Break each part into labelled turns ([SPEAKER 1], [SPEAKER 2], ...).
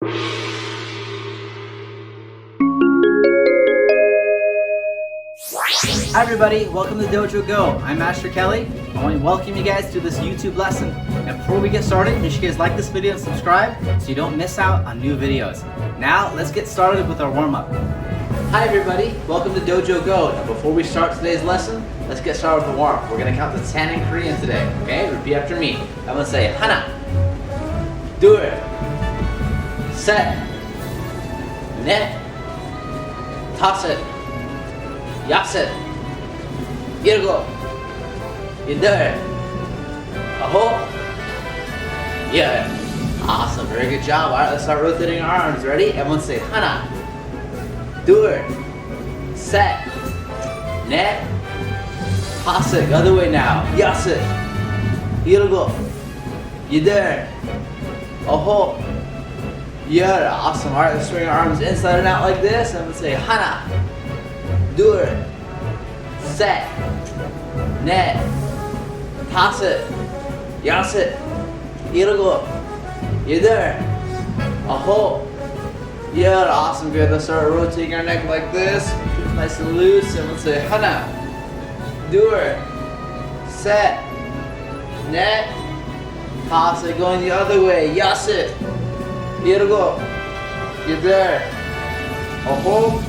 [SPEAKER 1] Hi everybody, welcome to Dojo Go. I'm Master Kelly. I want to welcome you guys to this YouTube lesson. And before we get started, make sure you guys like this video and subscribe so you don't miss out on new videos. Now, let's get started with our warm-up. Hi everybody, welcome to Dojo Go. Now before we start today's lesson, let's get started with the warm-up. We're going to count to 10 in Korean today, okay? Repeat after me. I'm going to say 하나, 둘, 셋, 넷, 다섯, 여섯, 일곱, 여덟, 아홉, 열. Awesome, very good job. All right, let's start rotating our arms. Ready? Everyone say 하나, 둘, 셋, 넷, 다섯. Other way now. 여섯, 일곱, 여덟, 아홉, 열. Awesome. All right, let's swing our arms inside and out like this. I'm gonna say 하나, 둘, 셋, 넷, 다섯, 여섯, 일곱, 여덟, 아홉, 열. Awesome, good. Let's start rotating our neck like this. Keep it nice and loose. And let's say 하나, 둘, 셋, 넷, 다섯. Going the other way. 여섯, 일곱, 여덟, 아홉,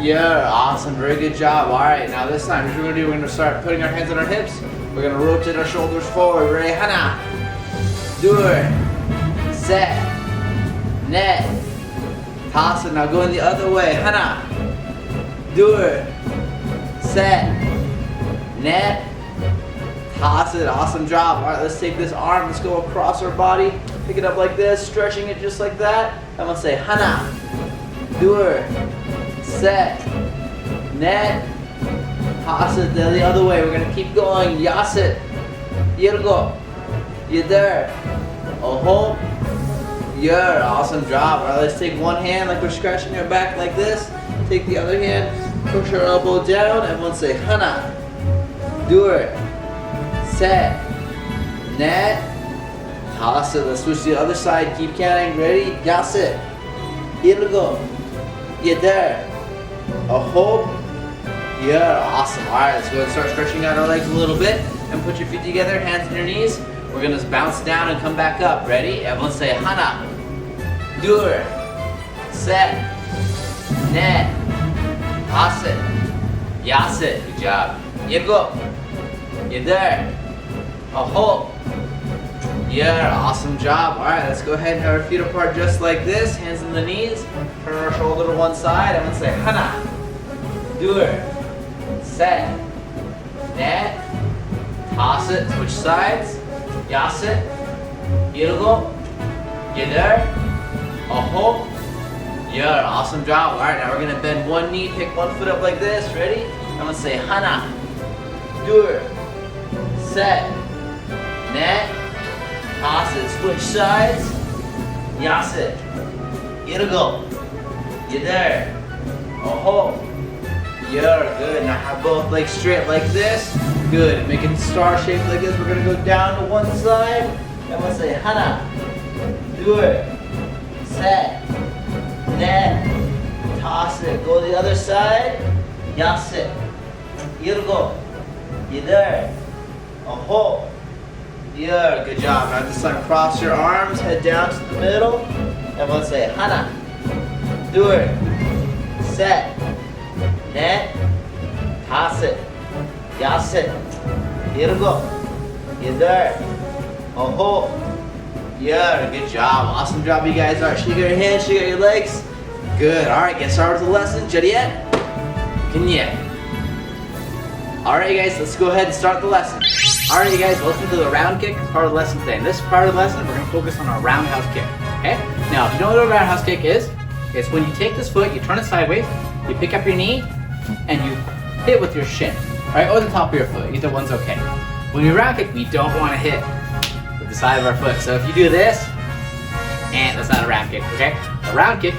[SPEAKER 1] 열. Awesome, very good job. All right, now this time, here's what we're going to do. We're going to start putting our hands on our hips. We're going to rotate our shoulders forward. Ready? 하나, 둘, 셋, 넷, 다섯. Now going the other way. 하나, 둘, 셋, 넷, 다섯. Awesome job. All right, let's take this arm. Let's go across our body. Pick it up like this, stretching it just like that. I'm going to say 하나, 둘, 셋, 넷, 다섯. Then the other way. We're going to keep going. 여섯, 일곱, 여덟, 아홉, 열. Awesome job. All right, let's take one hand like we're scratching our back like this. Take the other hand, push our elbow down. Everyone say 하나, 둘, 셋, 넷, 다섯. Let's switch to the other side. Keep counting. Ready? 여섯, 일곱, 여덟, 아홉, 열. Awesome. All right, let's go and start stretching out our legs a little bit. And put your feet together, hands on your knees. We're going to bounce down and come back up. Ready? Everyone say 하나, 둘, 셋, 넷, 다섯, 여섯. Good job. 일곱, 여덟, 아홉, 열. Awesome job. All right, let's go ahead and have our feet apart just like this. Hands on the knees. Turn our shoulder to one side. I'm going to say 하나, 둘, 셋, 넷, 다섯. Switch sides. 여섯, 일곱, 여덟, 아홉, 열. Awesome job. All right, now we're going to bend one knee, pick one foot up like this. Ready? I'm going to say 하나, 둘, 셋, 넷, 다섯. Switch sides. 여섯, 일곱, 여덟, 아홉, 열. Good. Now have both legs straight like this. Good. Make it star shape like this. We're going to go down to one side. And we'll say 하나, 둘, 셋, 넷, 다섯. Go to the other side. 여섯, 일곱, 여덟, 아홉, 열. Good job. Now this time cross your arms, head down to the middle. And we'll say 하나, 둘, 셋, 넷, 다섯, 여섯, 일곱, 여덟, 아홉, 열. Good job. Awesome job, you guys. All right, shake out your hands, shake out your legs. Good. All right, get started with the lesson. Jadiet, Kenya. All right, you guys, let's go ahead and start the lesson. All right, you guys, welcome to the round kick part of the lesson today. In this part of the lesson, we're going to focus on our roundhouse kick. Okay? Now, if you know what a roundhouse kick is, it's when you take this foot, you turn it sideways, you pick up your knee, and you hit with your shin. Right, or the top of your foot, either one's okay. When we round kick, we don't want to hit with the side of our foot. So if you do this, and that's not a round kick, okay? A round kick,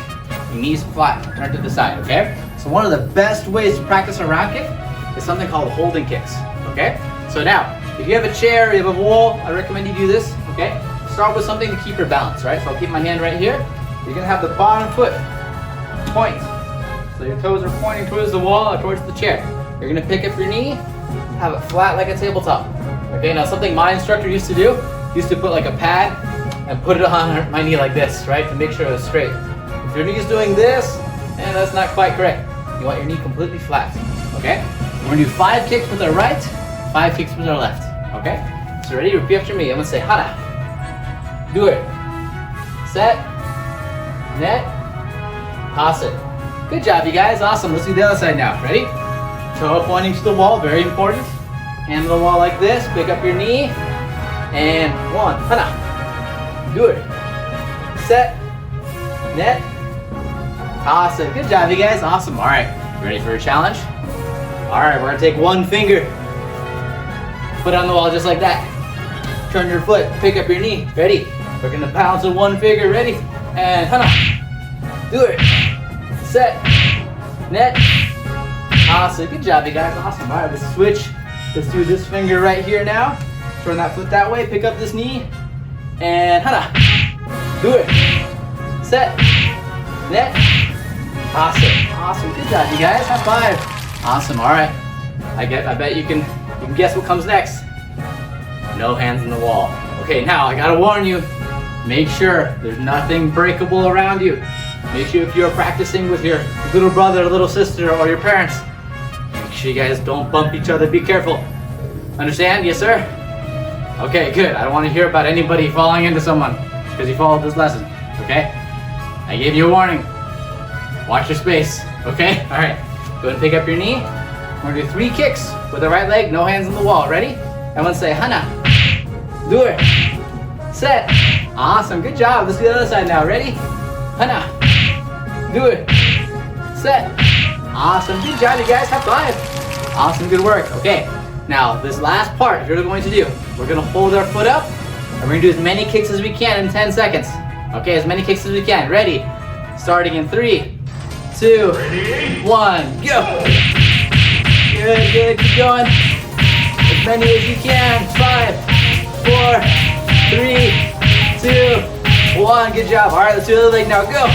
[SPEAKER 1] your knees flat, turn to the side, okay? So one of the best ways to practice a round kick is something called holding kicks, okay? So now, if you have a chair, you have a wall, I recommend you do this, okay? Start with something to keep your balance, right? So I'll keep my hand right here. you're gonna have the bottom foot point. So your toes are pointing towards the wall or towards the chair. You're gonna pick up your knee, have it flat like a tabletop. Okay, now something my instructor used to do, used to put like a pad and put it on my knee like this, right? To make sure it was straight. If your knee is doing this, and that's not quite correct. You want your knee completely flat, okay? We're gonna do 5 kicks with our right, 5 kicks with our left, okay? So ready? Repeat after me. I'm gonna say hana. Do it. Set. Net. Toss it. Good job, you guys. Awesome. Let's do the other side now. Ready? Toe pointing to the wall. Very important. Hand on the wall like this. Pick up your knee. And 1. Hana. Do it. Set. Net. Toss it. Good job, you guys. Awesome. All right. Ready for a challenge? All right. We're gonna take one finger. Put it on the wall just like that. Turn your foot. Pick up your knee. Ready? We're gonna bounce with one finger. Ready? And hana. Do it. Set. Net. Awesome. Good job, you guys. Awesome. All right, let's switch. Let's do this finger right here now. Turn that foot that way. Pick up this knee. And hana. Do it. Set. Net. Awesome. Awesome. Good job, you guys. High five. Awesome. All right. I bet you can guess what comes next. No hands on the wall. Okay, now I gotta warn you. Make sure there's nothing breakable around you. Make sure if you're practicing with your little brother, little sister, or your parents, make sure you guys don't bump each other. Be careful. Understand? Yes, sir? Okay, good. I don't want to hear about anybody falling into someone because you followed this lesson. Okay? I gave you a warning. Watch your space. Okay? All right. Go ahead and pick up your knee. We're gonna do 3 kicks with the right leg. No hands on the wall. Ready? Everyone say hana. Do it. Set. Awesome. Good job. Let's do the other side now. Ready? Hana. Do it. Set. Awesome. Good job, you guys. High five. Awesome. Good work. Okay. Now, this last part, here's what we're going to do. We're going to hold our foot up, and we're going to do as many kicks as we can in 10 seconds. Okay, as many kicks as we can. Ready? Starting in 3, 2, 1, go. Good, good. Keep going. As many as you can. 5, 4, 3, 2, 1. Good job. All right, let's do the other leg now. Go.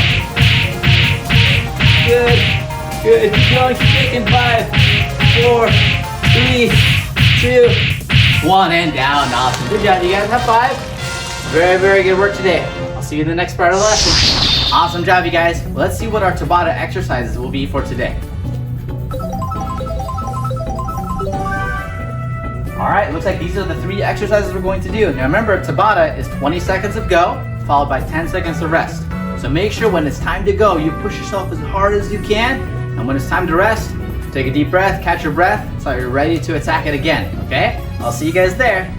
[SPEAKER 1] Good. Good. Keep going. Keep kicking. 5, 4, 3, 2, 1, and down. Awesome. Good job, you guys. High five. Very, very good work today. I'll see you in the next part of the lesson. Awesome job, you guys. Let's see what our Tabata exercises will be for today. All right, looks like these are the 3 exercises we're going to do. Now remember, Tabata is 20 seconds of go, followed by 10 seconds of rest. So make sure when it's time to go, you push yourself as hard as you can. And when it's time to rest, take a deep breath, catch your breath, so you're ready to attack it again, okay? I'll see you guys there.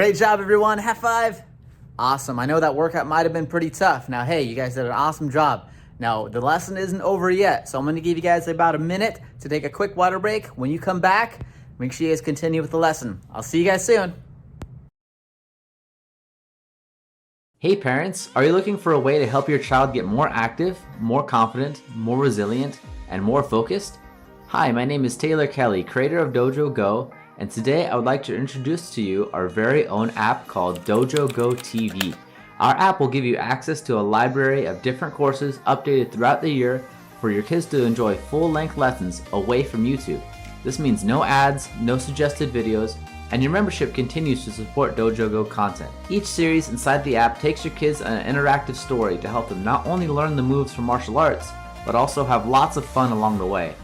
[SPEAKER 1] Great job, everyone. High five. Awesome. I know that workout might have been pretty tough. Now, hey, you guys did an awesome job. Now, the lesson isn't over yet, so I'm going to give you guys about a minute to take a quick water break. When you come back, make sure you guys continue with the lesson. I'll see you guys soon. Hey parents, are you looking for a way to help your child get more active, more confident, more resilient, and more focused? Hi, my name is Taylor Kelly, creator of Dojo Go, and today I would like to introduce to you our very own app called Dojo Go TV. Our app will give you access to a library of different courses updated throughout the year for your kids to enjoy full-length lessons away from YouTube. This means no ads, no suggested videos, and your membership continues to support Dojo Go content. Each series inside the app takes your kids on an interactive story to help them not only learn the moves from martial arts, but also have lots of fun along the way.